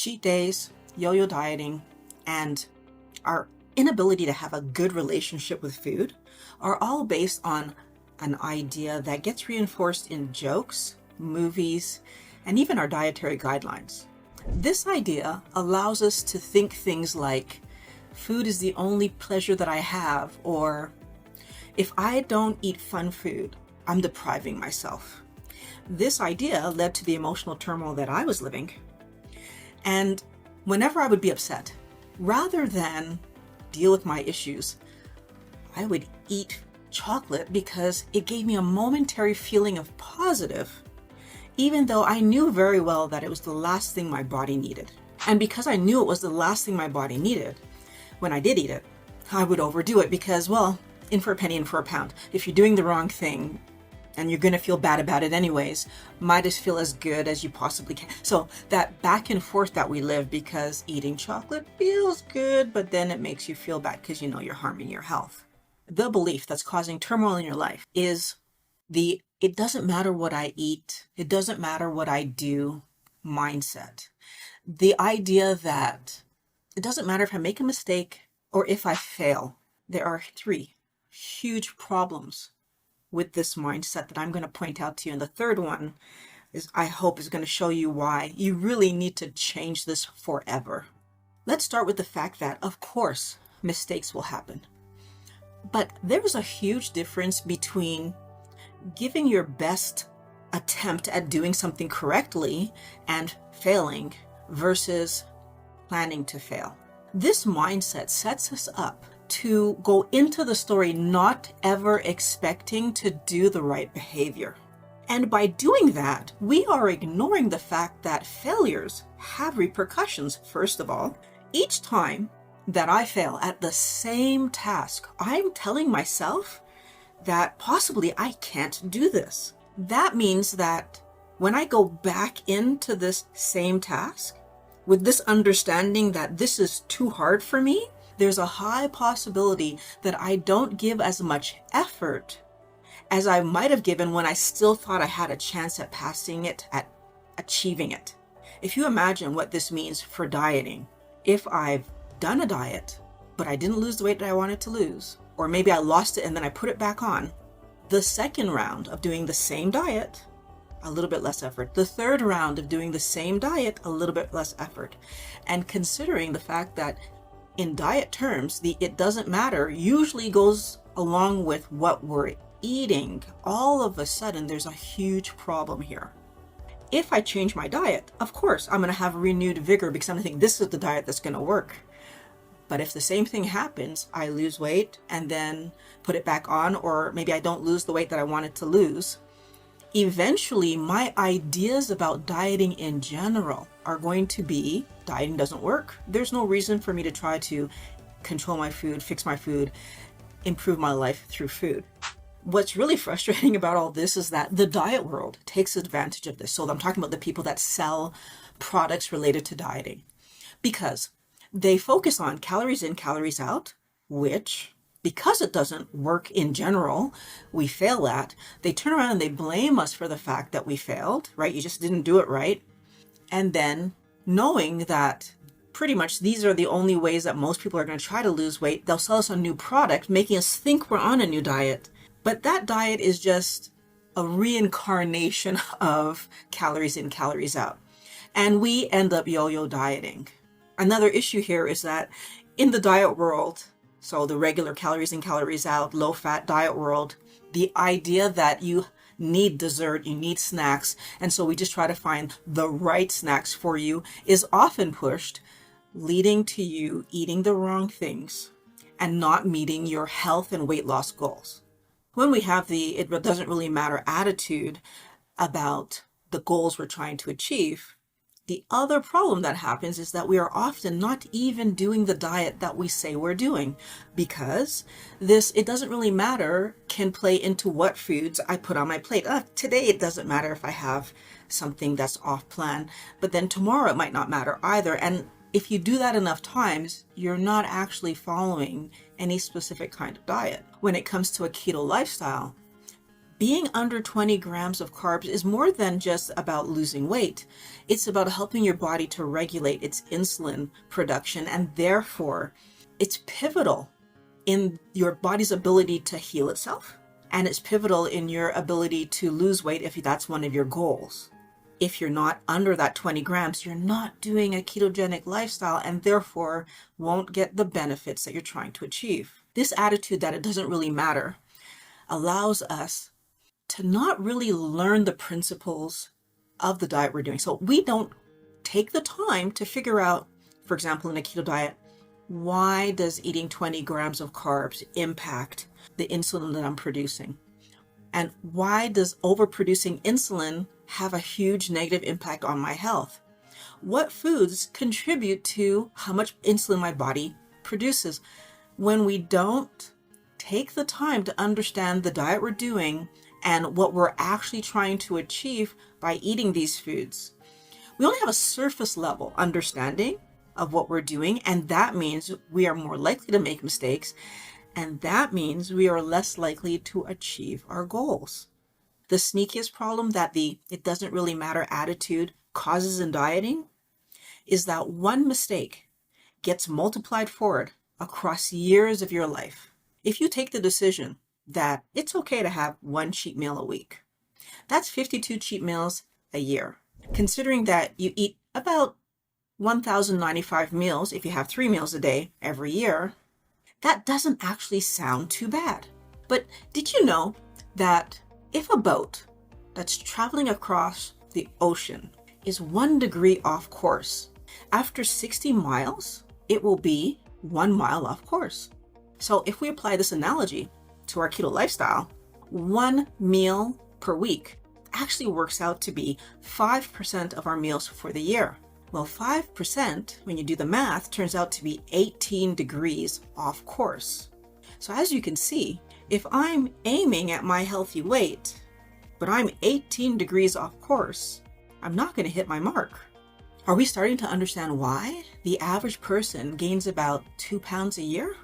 cheat days, yo-yo dieting, and our inability to have a good relationship with food are all based on an idea that gets reinforced in jokes, movies, and even our dietary guidelines. This idea allows us to think things like, food is the only pleasure that I have, or if I don't eat fun food, I'm depriving myself. This idea led to the emotional turmoil that I was living. And whenever I would be upset, rather than deal with my issues, I would eat chocolate because it gave me a momentary feeling of positive, even though I knew very well that it was the last thing my body needed. And because I knew it was the last thing my body needed, when I did eat it, I would overdo it because, well, in for a penny, in for a pound. If you're doing the wrong thing and you're going to feel bad about it anyways, might as feel as good as you possibly can. So that back and forth that we live, because eating chocolate feels good, but then it makes you feel bad because you know you're harming your health. The belief that's causing turmoil in your life is the it doesn't matter what I eat, it doesn't matter what I do mindset. The idea that it doesn't matter if I make a mistake or if I fail. There are 3 huge problems with this mindset that I'm going to point out to you. And the third one is, I hope, is going to show you why you really need to change this forever. Let's start with the fact that, of course, mistakes will happen. But there's a huge difference between giving your best attempt at doing something correctly and failing versus planning to fail. This mindset sets us up to go into the story not ever expecting to do the right behavior. And by doing that, we are ignoring the fact that failures have repercussions. First of all, each time that I fail at the same task, I'm telling myself that possibly I can't do this. That means that when I go back into this same task, with this understanding that this is too hard for me, there's a high possibility that I don't give as much effort as I might have given when I still thought I had a chance at passing it, at achieving it. If you imagine what this means for dieting, if I've done a diet, but I didn't lose the weight that I wanted to lose, or maybe I lost it and then I put it back on, the second round of doing the same diet, a little bit less effort. The third round of doing the same diet, a little bit less effort. And considering the fact that in diet terms, the it doesn't matter usually goes along with what we're eating, all of a sudden there's a huge problem here. If I change my diet, of course, I'm going to have renewed vigor because I'm going to think this is the diet that's going to work. But if the same thing happens, I lose weight and then put it back on, or maybe I don't lose the weight that I wanted to lose, eventually my ideas about dieting in general are going to be, dieting doesn't work. There's no reason for me to try to control my food, fix my food, improve my life through food. What's really frustrating about all this is that the diet world takes advantage of this. So I'm talking about the people that sell products related to dieting, because they focus on calories in, calories out, which, because it doesn't work in general, we fail at. They turn around and they blame us for the fact that we failed, right? You just didn't do it right. And then knowing that pretty much these are the only ways that most people are going to try to lose weight, they'll sell us a new product, making us think we're on a new diet. But that diet is just a reincarnation of calories in, calories out. And we end up yo-yo dieting. Another issue here is that in the diet world, so the regular calories in, calories out, low-fat diet world, the idea that you need dessert, you need snacks, and so we just try to find the right snacks for you is often pushed, leading to you eating the wrong things and not meeting your health and weight loss goals. When we have the it doesn't really matter attitude about the goals we're trying to achieve, the other problem that happens is that we are often not even doing the diet that we say we're doing, because this it doesn't really matter can play into what foods I put on my plate. Today it doesn't matter if I have something that's off plan, but then tomorrow it might not matter either. And if you do that enough times, you're not actually following any specific kind of diet. When it comes to a keto lifestyle, Being under 20 grams of carbs is more than just about losing weight. It's about helping your body to regulate its insulin production, and therefore it's pivotal in your body's ability to heal itself, and it's pivotal in your ability to lose weight if that's one of your goals. If you're not under that 20 grams, you're not doing a ketogenic lifestyle and therefore won't get the benefits that you're trying to achieve. This attitude that it doesn't really matter allows us to not really learn the principles of the diet we're doing. So we don't take the time to figure out, for example, in a keto diet, why does eating 20 grams of carbs impact the insulin that I'm producing? And why does overproducing insulin have a huge negative impact on my health? What foods contribute to how much insulin my body produces? When we don't take the time to understand the diet we're doing and what we're actually trying to achieve by eating these foods, we only have a surface level understanding of what we're doing, and that means we are more likely to make mistakes, and that means we are less likely to achieve our goals. The sneakiest problem that the "it doesn't really matter" attitude causes in dieting is that one mistake gets multiplied forward across years of your life. If you take the decision that it's okay to have one cheat meal a week, that's 52 cheat meals a year. Considering that you eat about 1,095 meals if you have 3 meals a day every year, that doesn't actually sound too bad. But did you know that if a boat that's traveling across the ocean is 1 degree off course, after 60 miles, it will be 1 mile off course? So if we apply this analogy to our keto lifestyle, 1 meal per week actually works out to be 5% of our meals for the year. Well, 5%, when you do the math, turns out to be 18 degrees off course. So as you can see, if I'm aiming at my healthy weight, but I'm 18 degrees off course, I'm not going to hit my mark. Are we starting to understand why the average person gains about 2 pounds a year?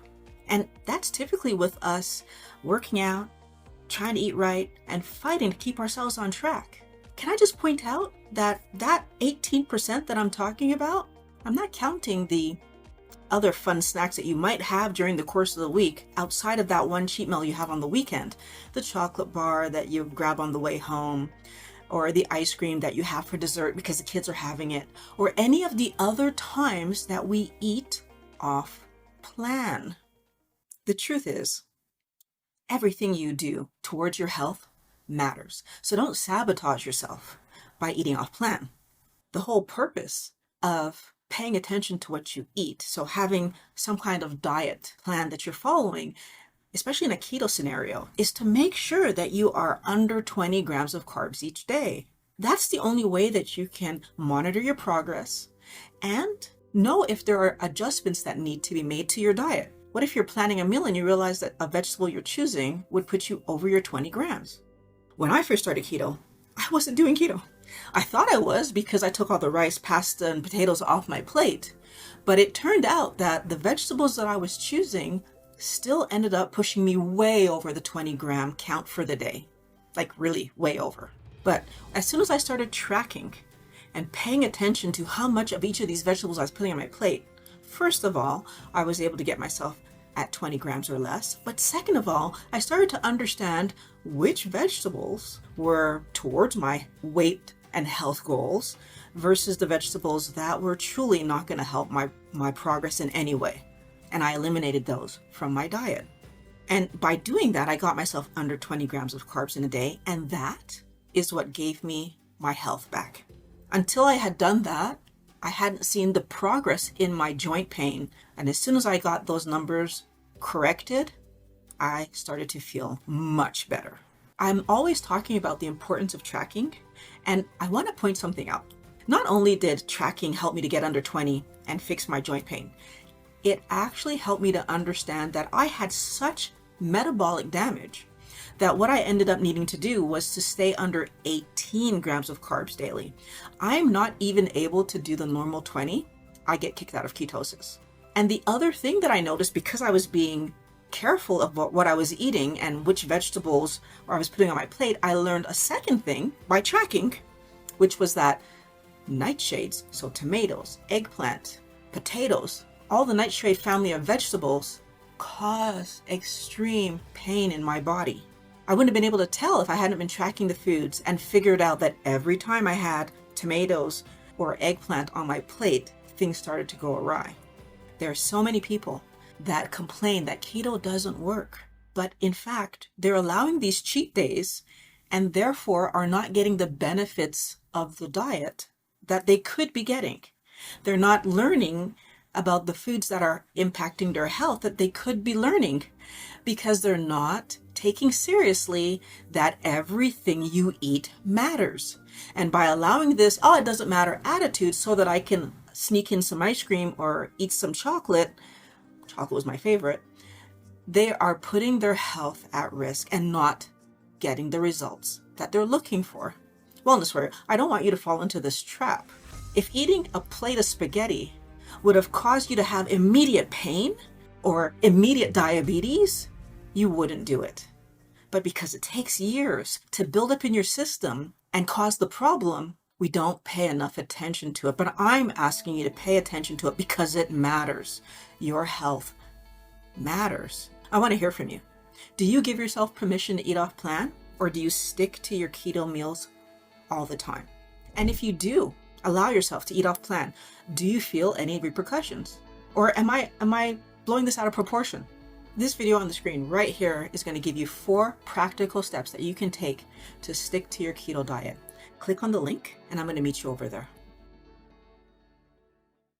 And that's typically with us working out, trying to eat right, and fighting to keep ourselves on track. Can I just point out that 18% that I'm talking about, I'm not counting the other fun snacks that you might have during the course of the week outside of that one cheat meal you have on the weekend. The chocolate bar that you grab on the way home, or the ice cream that you have for dessert because the kids are having it, or any of the other times that we eat off plan. The truth is, everything you do towards your health matters. So don't sabotage yourself by eating off plan. The whole purpose of paying attention to what you eat, so having some kind of diet plan that you're following, especially in a keto scenario, is to make sure that you are under 20 grams of carbs each day. That's the only way that you can monitor your progress and know if there are adjustments that need to be made to your diet. What if you're planning a meal and you realize that a vegetable you're choosing would put you over your 20 grams? When I first started keto, I wasn't doing keto. I thought I was because I took all the rice, pasta, and potatoes off my plate. But it turned out that the vegetables that I was choosing still ended up pushing me way over the 20 gram count for the day. Like really way over. But as soon as I started tracking and paying attention to how much of each of these vegetables I was putting on my plate, first of all, I was able to get myself at 20 grams or less. But second of all, I started to understand which vegetables were towards my weight and health goals versus the vegetables that were truly not going to help my progress in any way. And I eliminated those from my diet. And by doing that, I got myself under 20 grams of carbs in a day. And that is what gave me my health back. Until I had done that, I hadn't seen the progress in my joint pain. And as soon as I got those numbers corrected, I started to feel much better. I'm always talking about the importance of tracking, and I want to point something out. Not only did tracking help me to get under 20 and fix my joint pain, it actually helped me to understand that I had such metabolic damage that what I ended up needing to do was to stay under 18 grams of carbs daily. I'm not even able to do the normal 20. I get kicked out of ketosis. And the other thing that I noticed, because I was being careful of what I was eating and which vegetables I was putting on my plate, I learned a second thing by tracking, which was that nightshades, so tomatoes, eggplant, potatoes, all the nightshade family of vegetables cause extreme pain in my body. I wouldn't have been able to tell if I hadn't been tracking the foods and figured out that every time I had tomatoes or eggplant on my plate, things started to go awry. There are so many people that complain that keto doesn't work, but in fact, they're allowing these cheat days and therefore are not getting the benefits of the diet that they could be getting. They're not learning about the foods that are impacting their health that they could be learning because they're not taking seriously that everything you eat matters. And by allowing this, oh, it doesn't matter attitude so that I can sneak in some ice cream or eat some chocolate was my favorite, they are putting their health at risk and not getting the results that they're looking for. Wellness warrior, I don't want you to fall into this trap. If eating a plate of spaghetti would have caused you to have immediate pain or immediate diabetes, you wouldn't do it. But because it takes years to build up in your system and cause the problem, we don't pay enough attention to it. But I'm asking you to pay attention to it because it matters. Your health matters. I want to hear from you. Do you give yourself permission to eat off plan, or do you stick to your keto meals all the time? And if you do allow yourself to eat off plan, do you feel any repercussions? Or am I blowing this out of proportion? This video on the screen right here is going to give you 4 practical steps that you can take to stick to your keto diet. Click on the link and I'm going to meet you over there.